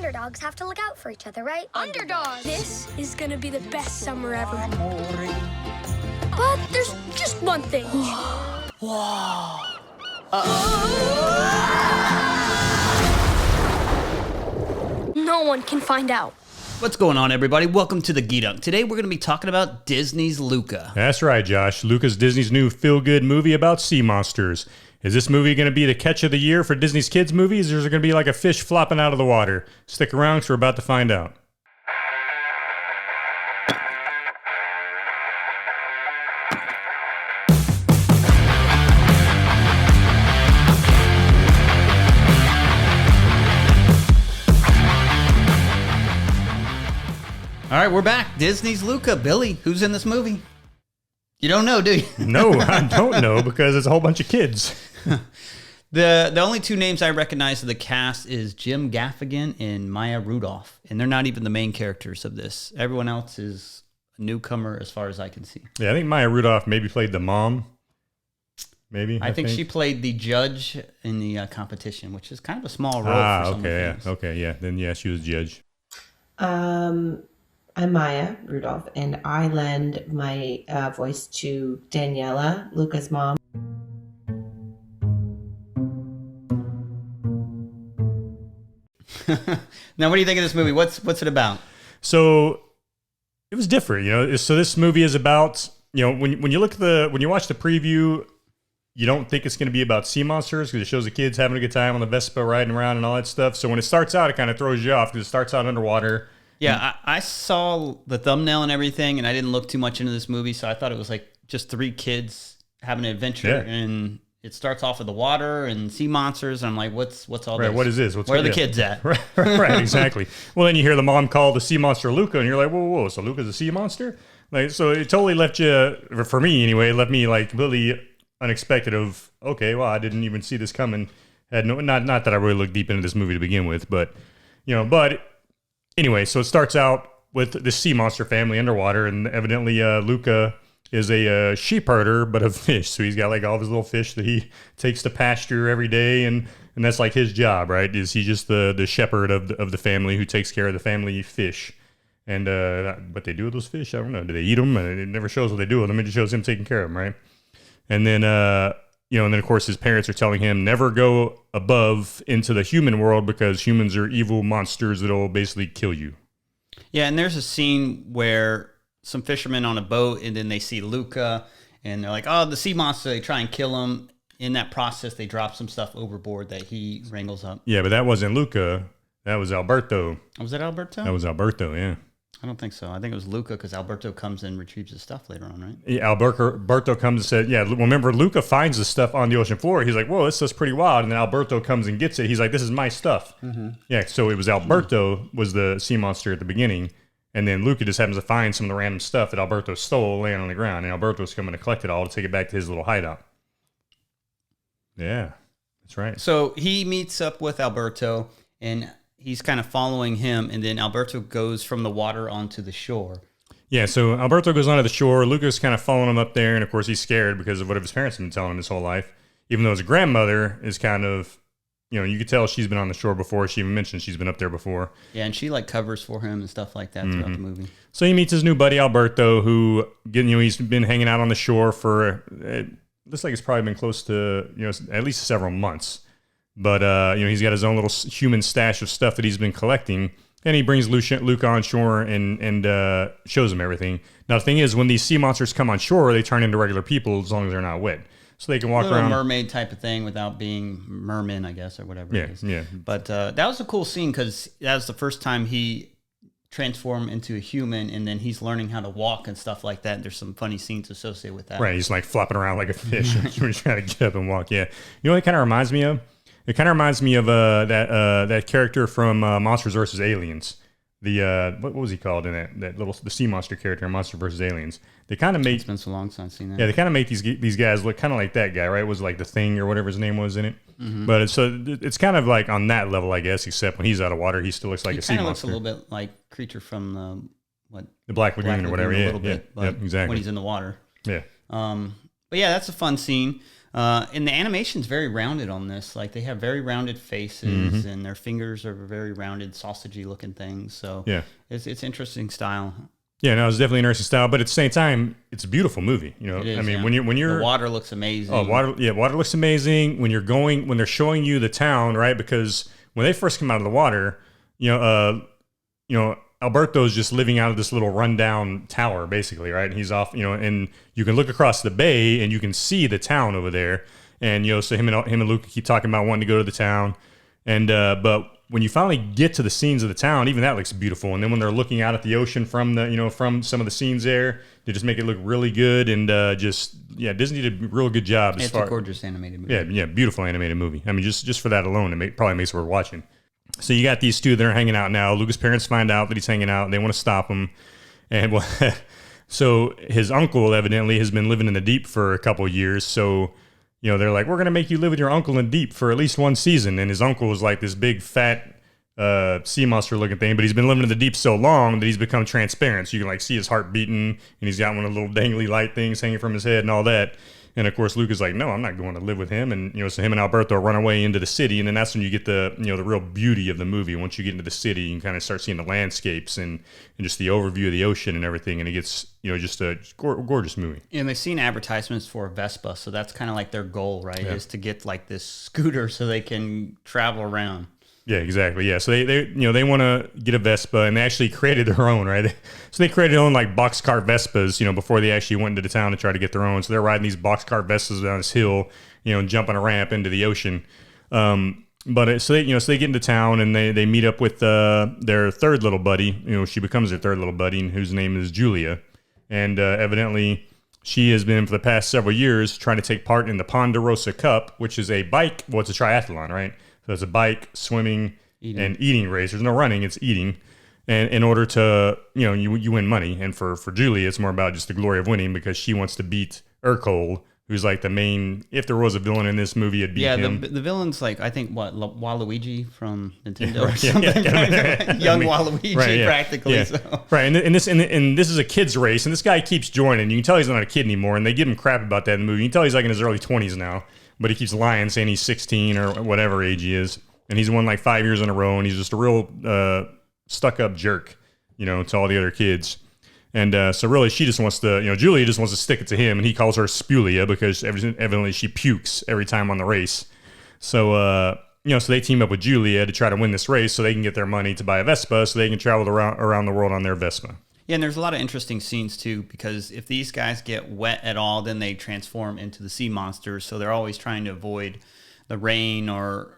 underdogs have to look out for each other, right? Underdogs! This is gonna be the best summer ever. But there's just one thing. Whoa. No one can find out. What's going on, everybody? Welcome to the Gedunk. Today we're going to be talking about Disney's Luca. That's right, Josh. Luca's Disney's new feel-good movie about sea monsters. Is this movie going to be the catch of the year for Disney's kids' movies, or is it going to be like a fish flopping out of the water? Stick around, because we're about to find out. All right, we're back. Disney's Luca. Billy, who's in this movie? You don't know, do you? No, I don't know, because it's a whole bunch of kids. The only two names I recognize of the cast is Jim Gaffigan and Maya Rudolph, and they're not even the main characters of this. Everyone else is a newcomer as far as I can see. Yeah, I think Maya Rudolph maybe played the mom. Maybe. I think she played the judge in the competition, which is kind of a small role for some things. Okay, yeah. Then, yeah, she was judge. I'm Maya Rudolph, and I lend my voice to Daniela, Luca's mom. Now, what do you think of this movie? What's it about? So it was different, you know. So this movie is about, you know, when you look at when you watch the preview, you don't think it's going to be about sea monsters because it shows the kids having a good time on the Vespa riding around and all that stuff. So when it starts out, it kind of throws you off because it starts out underwater. Yeah, I saw the thumbnail and everything, and I didn't look too much into this movie, so I thought it was like just three kids having an adventure, and it starts off with the water and sea monsters, and I'm like, what's all this? Right, what is this? Where are the kids at? Right, exactly. Well, then you hear the mom call the sea monster Luca, and you're like, whoa, so Luca's a sea monster? Like, so it totally left you, for me anyway, left me like completely unexpected of, okay, well, I didn't even see this coming. Had not that I really looked deep into this movie to begin with, but, you know, anyway, so it starts out with this sea monster family underwater, and evidently Luca is a sheep herder, but of fish. So he's got like all of his little fish that he takes to pasture every day, and that's like his job, right? Is he just the shepherd of the family who takes care of the family fish? And what they do with those fish, I don't know. Do they eat them? It never shows what they do with them. It just shows him taking care of them, right? And then and then of course his parents are telling him never go above into the human world because humans are evil monsters that'll basically kill you. Yeah, and there's a scene where some fishermen on a boat, and then they see Luca, and they're like, oh, the sea monster, they try and kill him. In that process, they drop some stuff overboard that he wrangles up. Yeah, but that wasn't Luca. That was Alberto. Was that Alberto? That was Alberto, yeah. I don't think so. I think it was Luca because Alberto comes and retrieves his stuff later on, right? Yeah, Alberto comes and said, yeah, remember Luca finds the stuff on the ocean floor. He's like, whoa, this stuff's pretty wild. And then Alberto comes and gets it. He's like, this is my stuff. Mm-hmm. Yeah, so it was Alberto was the sea monster at the beginning. And then Luca just happens to find some of the random stuff that Alberto stole laying on the ground. And Alberto's coming to collect it all to take it back to his little hideout. Yeah, that's right. So he meets up with Alberto, and he's kind of following him, and then Alberto goes from the water onto the shore. Yeah, so Alberto goes onto the shore. Luca's kind of following him up there, and of course he's scared because of what his parents have been telling him his whole life. Even though his grandmother is kind of, you know, you could tell she's been on the shore before. She even mentioned she's been up there before. Yeah, and she like covers for him and stuff like that throughout the movie. So he meets his new buddy Alberto, who, you know, he's been hanging out on the shore for, it looks like it's probably been close to, you know, at least several months. But, you know, he's got his own little human stash of stuff that he's been collecting. And he brings Luca on shore and shows him everything. Now, the thing is, when these sea monsters come on shore, they turn into regular people as long as they're not wet. So they can walk around. Mermaid type of thing without being mermen, I guess, or whatever it is. Yeah. But that was a cool scene because that was the first time he transformed into a human, and then he's learning how to walk and stuff like that. There's some funny scenes associated with that. Right, he's like flopping around like a fish. He's trying to get up and walk, yeah. You know what it kind of reminds me of? It kind of reminds me of that character from Monsters vs. Aliens. The what was he called in the sea monster character in Monsters vs. Aliens? They kind of make it's been so long since I've seen that. Yeah, they kind of make these guys look kind of like that guy, right? It was like the Thing or whatever his name was in it. Mm-hmm. But it's kind of like on that level, I guess. Except when he's out of water, he still looks like a sea monster. He kind of looks a little bit like Creature from the Black Lagoon or whatever. A little bit, but exactly. when he's in the water. Yeah. But yeah, that's a fun scene. And the animation's very rounded on this. Like they have very rounded faces, and their fingers are very rounded, sausagey looking things. So Yeah. it's interesting style. Yeah, no, it's definitely an interesting style, but at the same time, it's a beautiful movie. You know, It is, I mean, yeah. when you're the water looks amazing. water looks amazing when they're showing you the town, right? Because when they first come out of the water, Alberto's just living out of this little rundown tower, basically, right? And he's off, and you can look across the bay and you can see the town over there. And so him and Luca keep talking about wanting to go to the town, and but when you finally get to the scenes of the town, even that looks beautiful. And then when they're looking out at the ocean from from some of the scenes there, they just make it look really good. And Disney did a real good job. It's a gorgeous animated movie. Yeah, beautiful animated movie. I mean, just for that alone, probably makes it worth watching. So you got these two that are hanging out now. Luca's parents find out that he's hanging out, and they want to stop him. And so his uncle evidently has been living in the deep for a couple of years. So they're like, we're going to make you live with your uncle in deep for at least one season. And his uncle was like this big, fat sea monster looking thing, but he's been living in the deep so long that he's become transparent. So you can like see his heart beating, and he's got one of the little dangly light things hanging from his head and all that. And of course, Luca's like, no, I'm not going to live with him. And, so him and Alberto run away into the city. And then that's when you get the real beauty of the movie. Once you get into the city, you can kind of start seeing the landscapes and just the overview of the ocean and everything. And it gets, just a gorgeous movie. And they've seen advertisements for Vespa. So that's kind of like their goal, right? Yeah. Is to get like this scooter so they can travel around. Yeah, exactly. Yeah, so they want to get a Vespa, and they actually created their own, right? So they created their own like boxcar Vespas, before they actually went into the town to try to get their own. So they're riding these boxcar Vespas down this hill, and jumping a ramp into the ocean. So they get into town, and they meet up with their third little buddy. She becomes their third little buddy, whose name is Julia, and evidently she has been for the past several years trying to take part in the Ponderosa Cup, which is a bike. Well, it's a triathlon, right? So it's a bike, swimming, and eating race. There's no running; it's eating. And in order to, you win money. And for Julie, it's more about just the glory of winning because she wants to beat Urkel, who's like the main. If there was a villain in this movie, it'd be him. The villain's like I think Waluigi from Nintendo or something. Young Waluigi, practically. Yeah. So. Right, and this is a kids race, and this guy keeps joining. You can tell he's not a kid anymore, and they give him crap about that in the movie. You can tell he's like in his early 20s now. But he keeps lying, saying he's 16 or whatever age he is. And he's won like 5 years in a row, and he's just a real stuck-up jerk, to all the other kids. And so really, she just wants to, Julia just wants to stick it to him, and he calls her Spulia because evidently she pukes every time on the race. So, so they team up with Julia to try to win this race so they can get their money to buy a Vespa so they can travel around the world on their Vespa. Yeah, and there's a lot of interesting scenes, too, because if these guys get wet at all, then they transform into the sea monsters. So they're always trying to avoid the rain or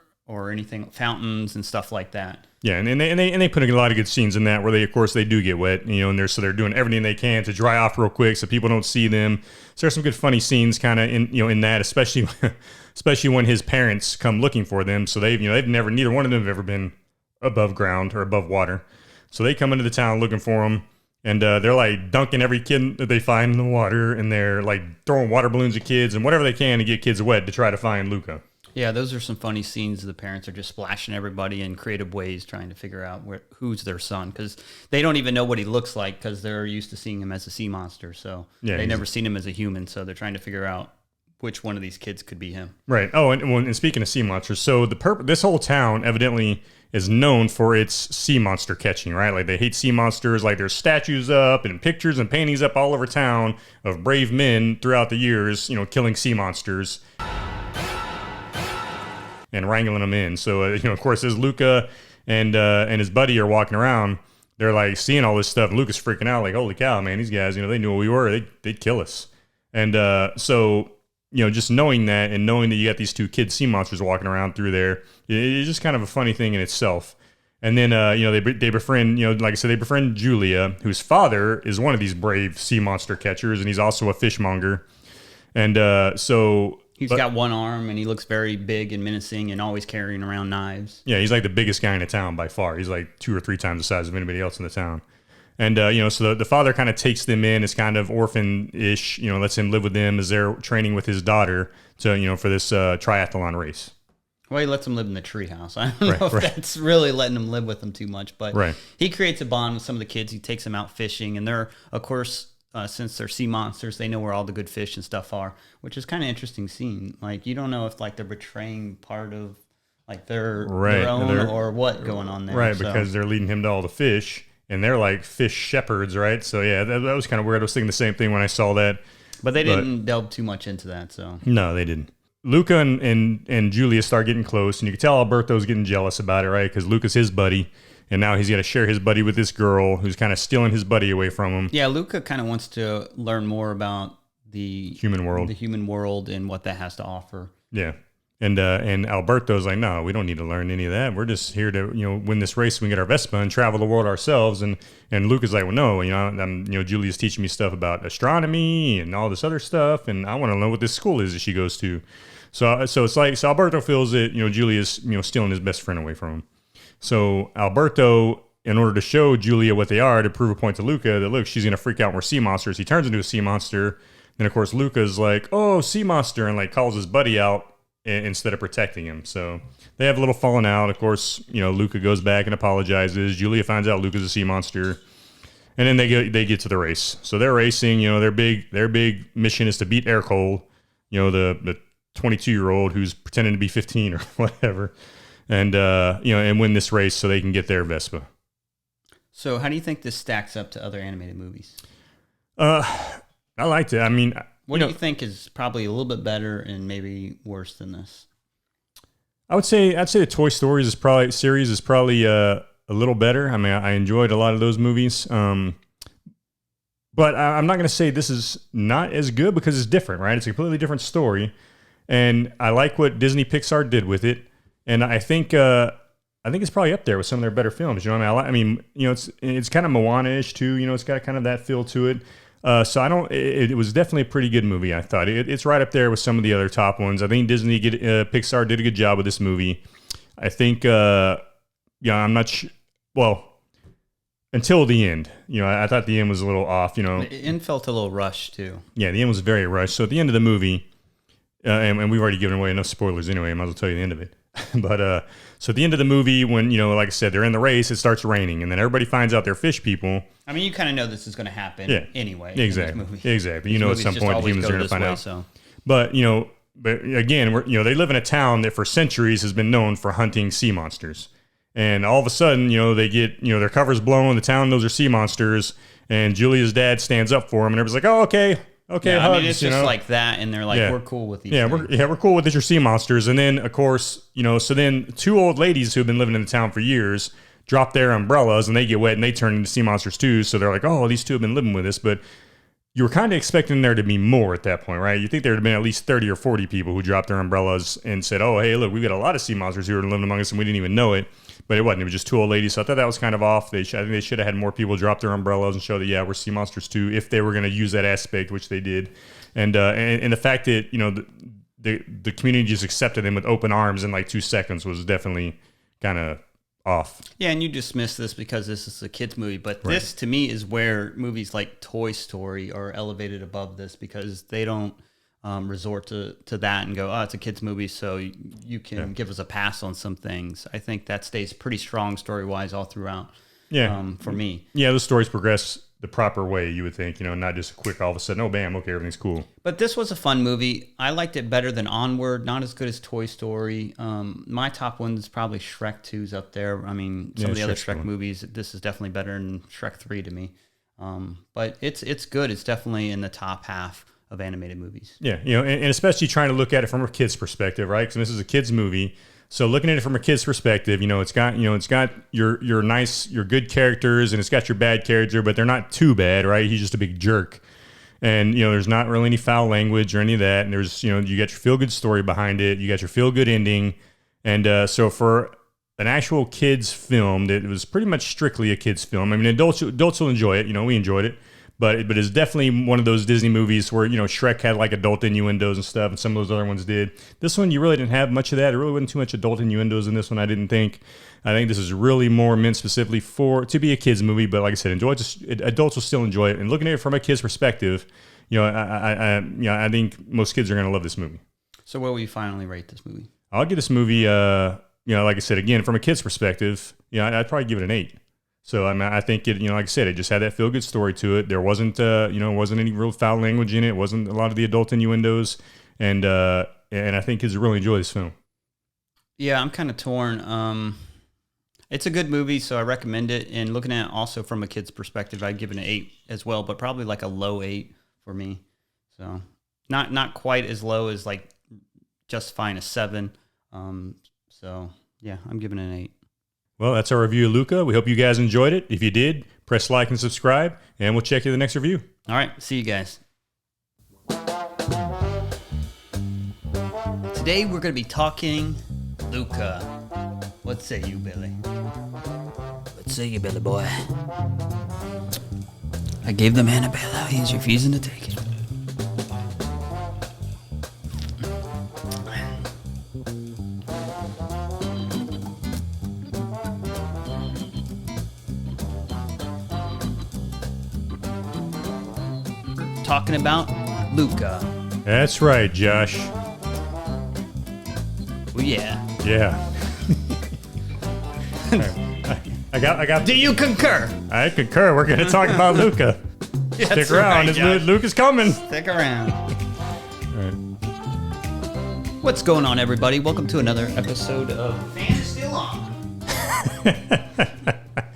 anything, fountains and stuff like that. Yeah, and they put in a lot of good scenes in that where they, of course, they do get wet, and they're doing everything they can to dry off real quick so people don't see them. So there's some good funny scenes kind of in that, especially when his parents come looking for them. So neither one of them have ever been above ground or above water. So they come into the town looking for them. And they're like dunking every kid that they find in the water, and they're like throwing water balloons at kids and whatever they can to get kids wet to try to find Luca. Yeah, those are some funny scenes. The parents are just splashing everybody in creative ways, trying to figure out who's their son, because they don't even know what he looks like because they're used to seeing him as a sea monster. So they've never seen him as a human, so they're trying to figure out which one of these kids could be him. Right. Oh, and speaking of sea monsters, so this whole town evidently is known for its sea monster catching, right? Like they hate sea monsters. Like there's statues up and pictures and paintings up all over town of brave men throughout the years, killing sea monsters and wrangling them in. So, of course, as Luca and his buddy are walking around, they're like seeing all this stuff. And Luca's freaking out, like, holy cow, man, these guys, they knew what we were. They'd kill us. And so, just knowing that and knowing that you got these two kid sea monsters walking around through there, it's just kind of a funny thing in itself. And then, they befriend, like I said, they befriend Julia, whose father is one of these brave sea monster catchers, and he's also a fishmonger. And so... He's got one arm, and he looks very big and menacing and always carrying around knives. Yeah, he's like the biggest guy in the town by far. He's like 2 or 3 times the size of anybody else in the town. And, so the father kind of takes them in as kind of orphan-ish, lets him live with them as they're training with his daughter to, for this triathlon race. Well, he lets them live in the treehouse. I don't know if that's really letting them live with them too much, but he creates a bond with some of the kids. He takes them out fishing, and they're, of course, since they're sea monsters, they know where all the good fish and stuff are, which is kind of interesting scene. Like, you don't know if like they're betraying part of like their own or what going on there. Right, so. Because they're leading him to all the fish, and they're like fish shepherds, right? So yeah, that was kind of weird. I was thinking the same thing when I saw that. But they didn't delve too much into that, so. No, they didn't. Luca and Julia start getting close, and you can tell Alberto's getting jealous about it, right? Because Luca's his buddy, and now he's got to share his buddy with this girl who's kind of stealing his buddy away from him. Yeah, Luca kind of wants to learn more about the human world and what that has to offer. Yeah. And Alberto's like, no, we don't need to learn any of that. We're just here to, win this race. We can get our Vespa and travel the world ourselves. And Luca's like, well, no, Julia's teaching me stuff about astronomy and all this other stuff, and I want to know what this school is that she goes to. So it's like, Alberto feels that, Julia's, stealing his best friend away from him. So Alberto, in order to show Julia what they are, to prove a point to Luca that, look, she's going to freak out when we're sea monsters, he turns into a sea monster. Then, of course, Luca's like, oh, sea monster, and like calls his buddy out instead of protecting him. So they have a little falling out. Of course, Luca goes back and apologizes. Julia finds out Luca's a sea monster. And then they get to the race. So they're racing, their big mission is to beat Air Cold, the 22-year-old who's pretending to be 15 or whatever. And and win this race so they can get their Vespa. So how do you think this stacks up to other animated movies? I liked it. I mean, what do you think is probably a little bit better and maybe worse than this? I'd say the Toy Story series is probably a little better. I mean, I enjoyed a lot of those movies. But I'm not going to say this is not as good because it's different, right? It's a completely different story. And I like what Disney Pixar did with it. And I think it's probably up there with some of their better films. You know what I mean? It's kind of Moana-ish too. It's got kind of that feel to it. So it was definitely a pretty good movie, I thought. It's right up there with some of the other top ones. I think Pixar did a good job with this movie. I think, I'm not well, until the end. I thought the end was a little off, The end felt a little rushed, too. Yeah, the end was very rushed. So at the end of the movie, and we've already given away enough spoilers anyway, I might as well tell you the end of it. But so at the end of the movie, when, like I said, they're in the race, it starts raining, and then everybody finds out they're fish people. I mean, you kind of know this is going to happen anyway. Exactly. Exactly. At some point, the humans are going to find out. So. But again, they live in a town that for centuries has been known for hunting sea monsters. And all of a sudden, they get, their cover's blown, the town knows they're sea monsters, and Julia's dad stands up for them, and everybody's like, oh, okay, hugs, I mean, it's just like that, and they're like, we're cool with these. We're cool with this. You're sea monsters. And then, of course, so then two old ladies who have been living in the town for years drop their umbrellas, and they get wet, and they turn into sea monsters too. So they're like, oh, these two have been living with us. But you were kind of expecting there to be more at that point, right? You think there would have been at least 30 or 40 people who dropped their umbrellas and said, oh, hey, look, we've got a lot of sea monsters who are living among us, and we didn't even know it. But it wasn't. It was just two old ladies. So I thought that was kind of off. I think they should have had more people drop their umbrellas and show that, we're sea monsters too, if they were going to use that aspect, which they did. And the fact that, the community just accepted them with open arms in like 2 seconds was definitely kind of off. Yeah, and you dismiss this because this is a kid's movie, but this to me is where movies like Toy Story are elevated above this because they don't resort to that and go, oh, it's a kid's movie, so you can give us a pass on some things. I think that stays pretty strong story-wise all throughout. For me. Yeah, the stories progress the proper way, you would think, not just a quick all of a sudden, oh, bam, okay, everything's cool. But this was a fun movie. I liked it better than Onward, not as good as Toy Story. My top one is probably Shrek 2's up there. I mean, some of the other Shrek movies, this is definitely better than Shrek 3 to me. But it's good. It's definitely in the top half of animated movies. Yeah, and especially trying to look at it from a kid's perspective, right? Because this is a kid's movie. So looking at it from a kid's perspective, it's got your good characters and it's got your bad character, but they're not too bad, right? He's just a big jerk. And, there's not really any foul language or any of that. And there's, you got your feel good story behind it. You got your feel good ending. And so for an actual kid's film that was pretty much strictly a kid's film, I mean, adults will enjoy it. We enjoyed it. But it's definitely one of those Disney movies where, Shrek had like adult innuendos and stuff, and some of those other ones did. This one, you really didn't have much of that. There really wasn't too much adult innuendos in this one, I didn't think. I think this is really more meant specifically to be a kid's movie. But like I said, adults will still enjoy it. And looking at it from a kid's perspective, I think most kids are going to love this movie. So where will you finally rate this movie? I'll give this movie, like I said, again, from a kid's perspective, I'd probably give it an 8. So I mean, I think it, like I said, it just had that feel good story to it. There wasn't, wasn't any real foul language in it. It wasn't a lot of the adult innuendos, and I think kids really enjoy this film. Yeah, I'm kind of torn. It's a good movie, so I recommend it. And looking at it also from a kid's perspective, I'd give it an 8 as well, but probably like a low 8 for me. So not quite as low as like justifying a 7. So yeah, I'm giving it an 8. Well, that's our review of Luca. We hope you guys enjoyed it. If you did, press like and subscribe, and we'll check you in the next review. All right, see you guys. Today we're going to be talking Luca. What say you, Billy? What say you, Billy boy? I gave the man a bailout. He's refusing to take it. Talking about Luca. That's right, Josh. Oh yeah. Yeah. I got. Do you concur? I concur. We're going to talk about Luca. Stick around. Right, Luca's coming. Stick around. All right. What's going on, everybody? Welcome to another episode of Fan is Still On.